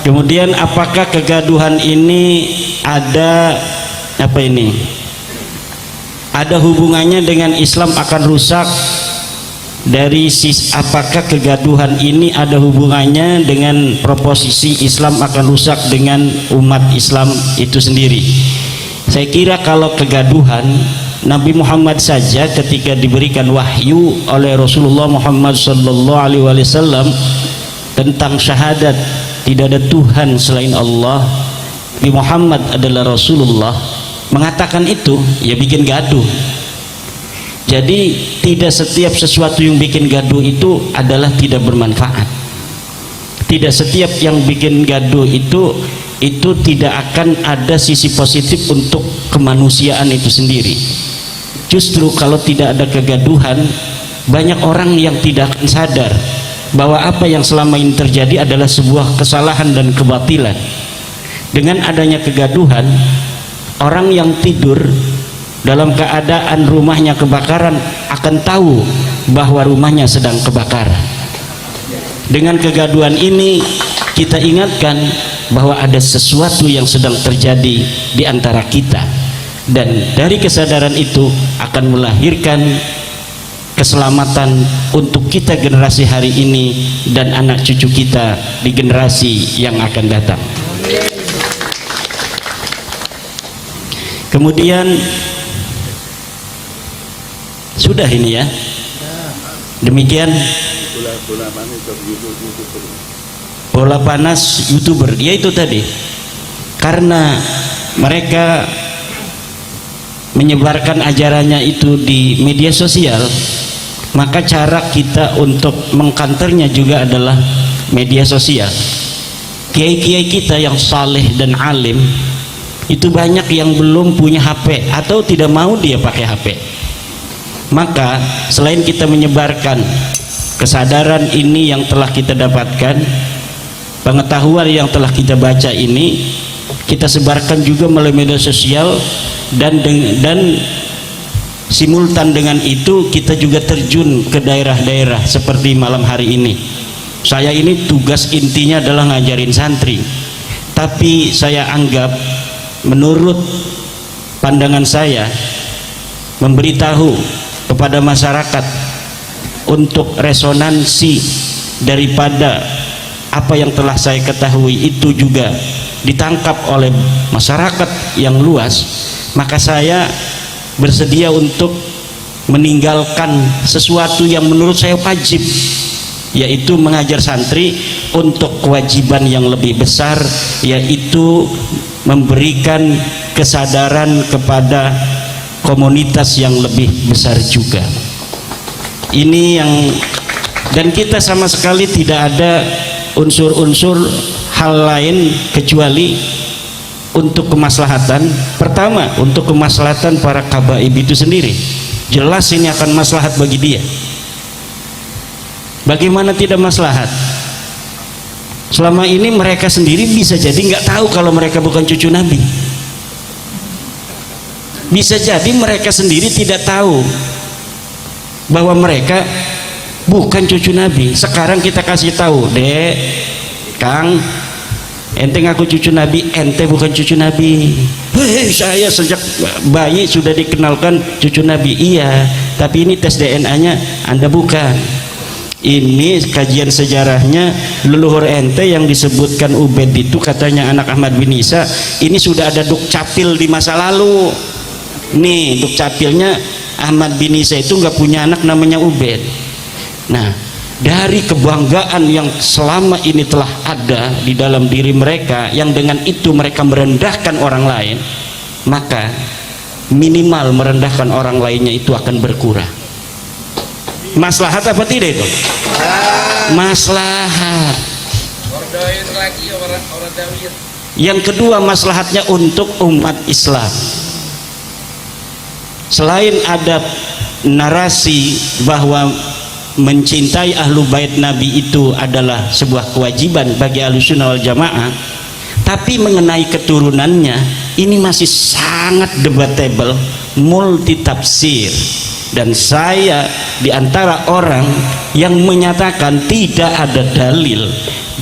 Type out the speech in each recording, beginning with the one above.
Kemudian apakah kegaduhan ini ada apa ini? Ada hubungannya dengan Islam akan rusak? Dari apakah kegaduhan ini ada hubungannya dengan proposisi Islam akan rusak dengan umat Islam itu sendiri? Saya kira kalau kegaduhan, Nabi Muhammad saja ketika diberikan wahyu oleh Rasulullah Muhammad sallallahu alaihi wasallam tentang syahadat tidak ada Tuhan selain Allah, Nabi Muhammad adalah Rasulullah, mengatakan itu ya bikin gaduh. Jadi tidak setiap sesuatu yang bikin gaduh itu adalah tidak bermanfaat. Tidak setiap yang bikin gaduh itu tidak akan ada sisi positif untuk kemanusiaan itu sendiri. Justru kalau tidak ada kegaduhan, banyak orang yang tidak akan sadar bahwa apa yang selama ini terjadi adalah sebuah kesalahan dan kebatilan. Dengan adanya kegaduhan, orang yang tidur dalam keadaan rumahnya kebakaran akan tahu bahwa rumahnya sedang kebakaran. Dengan kegaduhan ini kita ingatkan bahwa ada sesuatu yang sedang terjadi di antara kita, dan dari kesadaran itu akan melahirkan keselamatan untuk kita generasi hari ini dan anak cucu kita di generasi yang akan datang. Kemudian sudah ini ya, demikian bola panas YouTuber, ya itu tadi, karena mereka menyebarkan ajarannya itu di media sosial, maka cara kita untuk mengkanternya juga adalah media sosial. Kiai-kiai kita yang saleh dan alim itu banyak yang belum punya HP atau tidak mau dia pakai HP. Maka selain kita menyebarkan kesadaran ini yang telah kita dapatkan, pengetahuan yang telah kita baca ini, kita sebarkan juga melalui media sosial, dan simultan dengan itu kita juga terjun ke daerah-daerah seperti malam hari ini. Saya ini tugas intinya adalah ngajarin santri, tapi saya anggap menurut pandangan saya memberitahu kepada masyarakat untuk resonansi daripada apa yang telah saya ketahui itu juga ditangkap oleh masyarakat yang luas, maka saya bersedia untuk meninggalkan sesuatu yang menurut saya wajib, yaitu mengajar santri untuk kewajiban yang lebih besar, yaitu memberikan kesadaran kepada komunitas yang lebih besar juga. Ini yang, dan kita sama sekali tidak ada unsur-unsur hal lain kecuali untuk kemaslahatan. Pertama, untuk kemaslahatan para kabaib itu sendiri. Jelas ini akan maslahat bagi dia. Bagaimana tidak maslahat? Selama ini mereka sendiri bisa jadi nggak tahu kalau mereka bukan cucu Nabi. Bisa jadi mereka sendiri tidak tahu bahwa mereka bukan cucu Nabi. Sekarang kita kasih tahu, Dek, Kang, ente ngaku cucu Nabi, ente bukan cucu Nabi. Hei, saya sejak bayi sudah dikenalkan cucu Nabi. Iya, tapi ini tes DNA-nya Anda bukan. Ini kajian sejarahnya leluhur ente yang disebutkan Ubed itu, katanya anak Ahmad bin Isa, ini sudah ada dukcapil di masa lalu. Nih dukcapilnya Ahmad bin Isa itu nggak punya anak namanya Ubed. Nah, dari kebanggaan yang selama ini telah ada di dalam diri mereka, yang dengan itu mereka merendahkan orang lain, maka minimal merendahkan orang lainnya itu akan berkurang. Maslahat apa tidak itu? Maslahat. Yang kedua, maslahatnya untuk umat Islam. Selain ada narasi bahwa mencintai ahlu bait Nabi itu adalah sebuah kewajiban bagi Ahlussunnah wal Jamaah, tapi mengenai keturunannya ini masih sangat debatable, multi tafsir. dan saya diantara orang yang menyatakan tidak ada dalil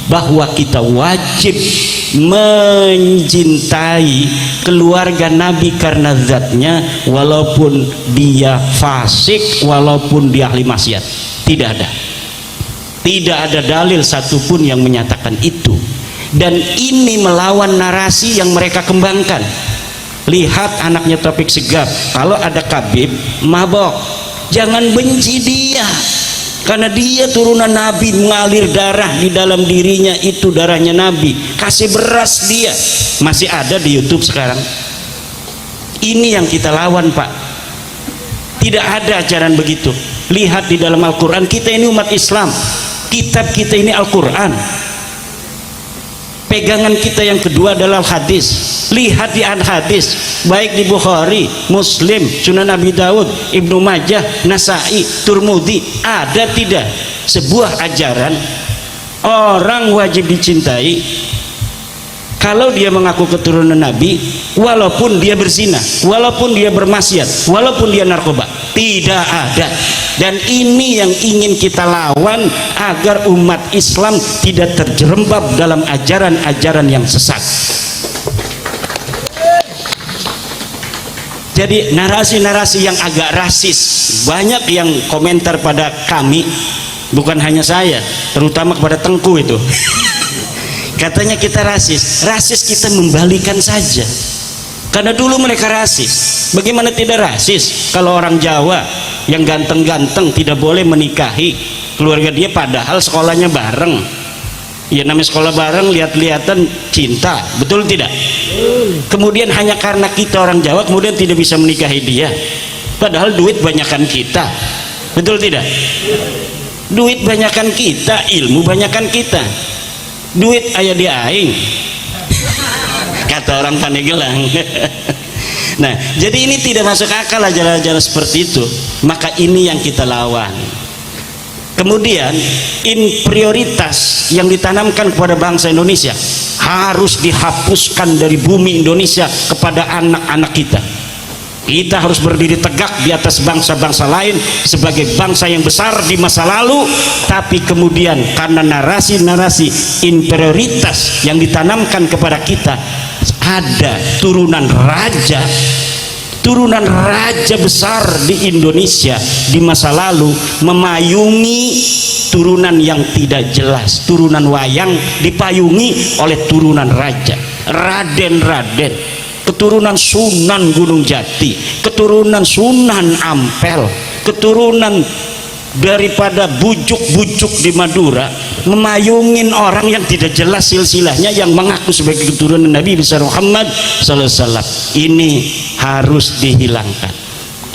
bahwa kita wajib mencintai keluarga Nabi karena zatnya, walaupun dia fasik, walaupun dia ahli maksiat. Tidak ada, tidak ada dalil satupun yang menyatakan itu. Dan ini melawan narasi yang mereka kembangkan. Lihat anaknya Taufik Segaf, kalau ada Khabib mabok, jangan benci dia, karena dia turunan Nabi, mengalir darah di dalam dirinya itu darahnya Nabi. Kasih beras dia. Masih ada di YouTube sekarang. Ini yang kita lawan, Pak. Tidak ada ajaran begitu. Lihat di dalam Al-Quran, kita ini umat Islam, kitab kita ini Al-Quran, pegangan kita yang kedua adalah hadis. Lihat di hadis, baik di Bukhari, Muslim, Sunan Abi Dawud, Ibnu Majah, Nasai, Turmudi, ada tidak sebuah ajaran orang wajib dicintai kalau dia mengaku keturunan Nabi, walaupun dia berzina, walaupun dia bermaksiat, walaupun dia narkoba? Tidak ada. Dan ini yang ingin kita lawan agar umat Islam tidak terjerembab dalam ajaran-ajaran yang sesat. Jadi narasi-narasi yang agak rasis, banyak yang komentar pada kami, bukan hanya saya, terutama kepada Tengku itu. Katanya kita rasis. Rasis kita membalikan saja, karena dulu mereka rasis. Bagaimana tidak rasis kalau orang Jawa yang ganteng-ganteng tidak boleh menikahi keluarga dia, padahal sekolahnya bareng? Ya namanya sekolah bareng, lihat-lihatan cinta, betul tidak? Kemudian hanya karena kita orang Jawa kemudian tidak bisa menikahi dia, padahal duit banyakan kita, betul tidak? Duit banyakan kita, ilmu banyakan kita. Duit aya di aing, kata orang Pandeglang. Nah, jadi ini tidak masuk akal ajaran-ajaran seperti itu. Maka ini yang kita lawan. Kemudian prioritas yang ditanamkan kepada bangsa Indonesia harus dihapuskan dari bumi Indonesia kepada anak-anak kita. Kita harus berdiri tegak di atas bangsa-bangsa lain sebagai bangsa yang besar di masa lalu, tapi kemudian karena narasi-narasi inferioritas yang ditanamkan kepada kita, ada turunan raja besar di Indonesia di masa lalu memayungi turunan yang tidak jelas, turunan wayang dipayungi oleh turunan raja, raden-raden, keturunan Sunan Gunung Jati, keturunan Sunan Ampel, keturunan daripada bujuk-bujuk di Madura, memayungin orang yang tidak jelas silsilahnya, yang mengaku sebagai keturunan Nabi besar Muhammad sallallahu alaihi wasallam. Ini harus dihilangkan.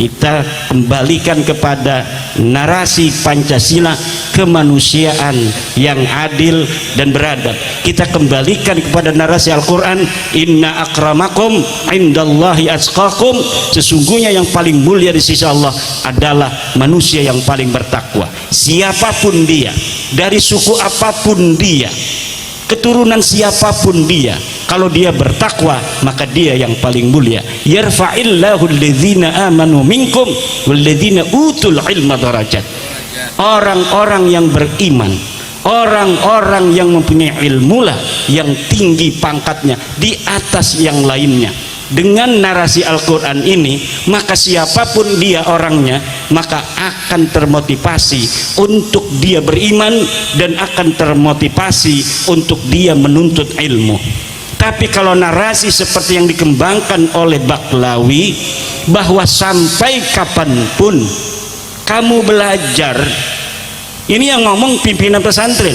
Kita kembalikan kepada narasi Pancasila, kemanusiaan yang adil dan beradab. Kita kembalikan kepada narasi Al-Quran, inna akramakum indallahi atqakum, sesungguhnya yang paling mulia di sisi Allah adalah manusia yang paling bertakwa. Siapapun dia, dari suku apapun dia, keturunan siapapun dia, kalau dia bertakwa maka dia yang paling mulia. Yarfa'illahu alladhina amanu minkum walladhina utul ilma darajat. Orang-orang yang beriman, orang-orang yang mempunyai ilmu lah yang tinggi pangkatnya di atas yang lainnya. Dengan narasi Al-Quran ini, maka siapapun dia orangnya, maka akan termotivasi untuk dia beriman dan akan termotivasi untuk dia menuntut ilmu. Tapi kalau narasi seperti yang dikembangkan oleh Baklawi, bahwa sampai kapanpun kamu belajar, ini yang ngomong pimpinan pesantren,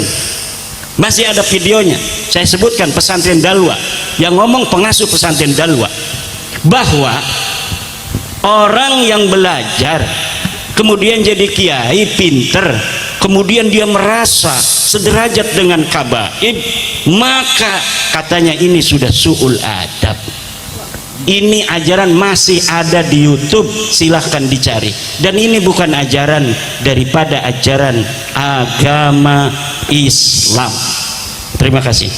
masih ada videonya, saya sebutkan, pesantren Dalwa, yang ngomong pengasuh pesantren Dalwa, bahwa orang yang belajar kemudian jadi kiai pinter, kemudian dia merasa sederajat dengan kabaib, maka katanya ini sudah su'ul adab. Ini ajaran masih ada di YouTube, silahkan dicari. Dan ini bukan ajaran daripada ajaran agama Islam. Terima kasih.